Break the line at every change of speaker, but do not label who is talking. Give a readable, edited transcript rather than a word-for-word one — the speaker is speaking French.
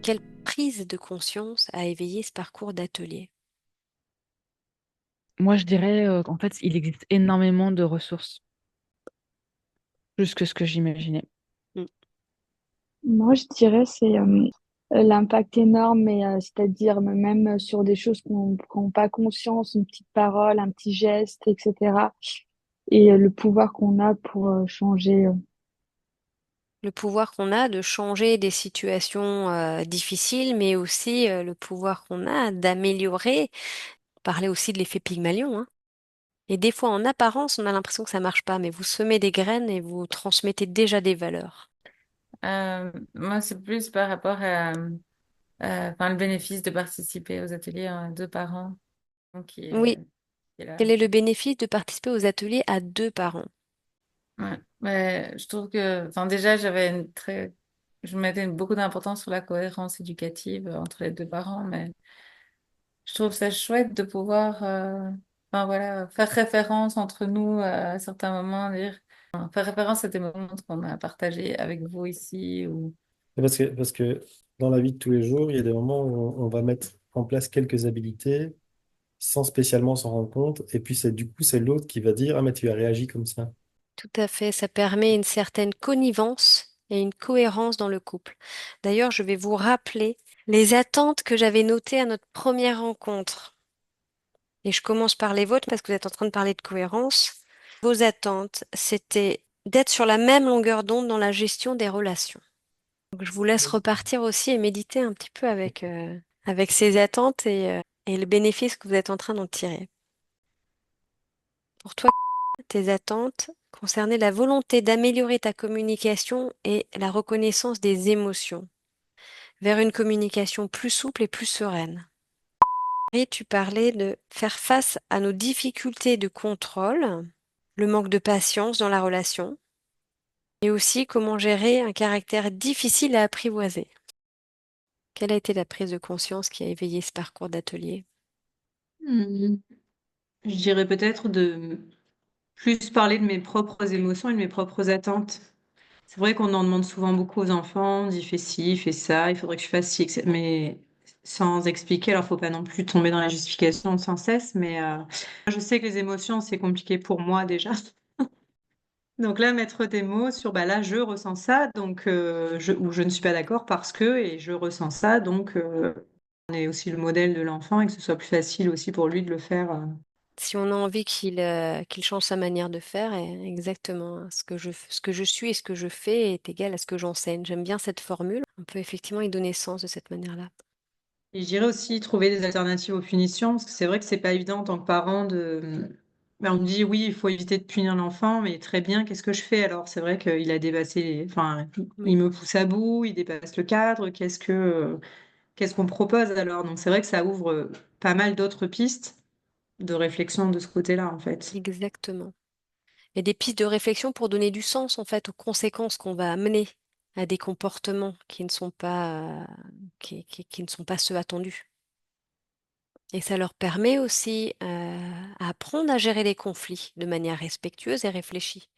Quelle prise de conscience a éveillé ce parcours d'atelier?
Moi, je dirais qu'en fait, il existe énormément de ressources, plus que ce que j'imaginais.
Mm.
Moi, je dirais c'est l'impact énorme, c'est-à-dire même sur des choses qu'on n'a pas conscience, une petite parole, un petit geste, etc. Le pouvoir qu'on a pour changer.
Le pouvoir qu'on a de changer des situations difficiles, mais aussi le pouvoir qu'on a d'améliorer. Parler aussi de l'effet Pygmalion, hein. Et des fois, en apparence, on a l'impression que ça marche pas, mais vous semez des graines et vous transmettez déjà des valeurs.
Moi, c'est plus par rapport à enfin, le bénéfice de participer aux ateliers à deux parents
Oui,
qui est là.
quel est le bénéfice de participer aux ateliers à deux parents?
Ouais. Mais je trouve que, enfin, déjà, je mettais beaucoup d'importance sur la cohérence éducative entre les deux parents, mais je trouve ça chouette de pouvoir, enfin, voilà, faire référence entre nous à certains moments, faire référence à des moments qu'on a partagés avec vous ici ou.
Parce que dans la vie de tous les jours, il y a des moments où on va mettre en place quelques habilités sans spécialement s'en rendre compte. Et puis c'est l'autre qui va dire, ah mais tu as réagi comme ça.
Tout à fait, ça permet une certaine connivence et une cohérence dans le couple. D'ailleurs, je vais vous rappeler les attentes que j'avais notées à notre première rencontre. Et je commence par les vôtres parce que vous êtes en train de parler de cohérence. Vos attentes, c'était d'être sur la même longueur d'onde dans la gestion des relations. Donc, je vous laisse repartir aussi et méditer un petit peu avec ces attentes et le bénéfice que vous êtes en train d'en tirer. Pour toi, tes attentes concernaient la volonté d'améliorer ta communication et la reconnaissance des émotions vers une communication plus souple et plus sereine. Et tu parlais de faire face à nos difficultés de contrôle, le manque de patience dans la relation, et aussi comment gérer un caractère difficile à apprivoiser. Quelle a été la prise de conscience qui a éveillé ce parcours d'atelier?
Hmm. Je dirais peut-être de plus parler de mes propres émotions et de mes propres attentes. C'est vrai qu'on en demande souvent beaucoup aux enfants, on dit fais ci, fais ça, il faudrait que je fasse ci, etc. Mais sans expliquer, alors faut pas non plus tomber dans la justification sans cesse, mais je sais que les émotions, c'est compliqué pour moi déjà. Donc là, mettre des mots sur bah là, je ressens ça, donc ou je ne suis pas d'accord parce que, et je ressens ça, donc on est aussi le modèle de l'enfant et que ce soit plus facile aussi pour lui de le faire.
Si on a envie qu'il change sa manière de faire, exactement, hein, ce que je suis et ce que je fais est égal à ce que j'enseigne. J'aime bien cette formule. On peut effectivement y donner sens de cette manière-là.
Et je dirais aussi trouver des alternatives aux punitions, parce que c'est vrai que c'est pas évident en tant que parent de. Ben, on me dit oui, il faut éviter de punir l'enfant, mais très bien, qu'est-ce que je fais alors? C'est vrai qu'il a dépassé Enfin,
Oui,
il me pousse à bout, il dépasse le cadre, qu'est-ce qu'on propose alors? Donc c'est vrai que ça ouvre pas mal d'autres pistes de réflexion de ce côté-là, en fait.
exactement. Et des pistes de réflexion pour donner du sens en fait aux conséquences qu'on va amener à des comportements qui ne sont pas, qui ne sont pas ceux attendus. Et ça leur permet aussi à apprendre à gérer les conflits de manière respectueuse et réfléchie.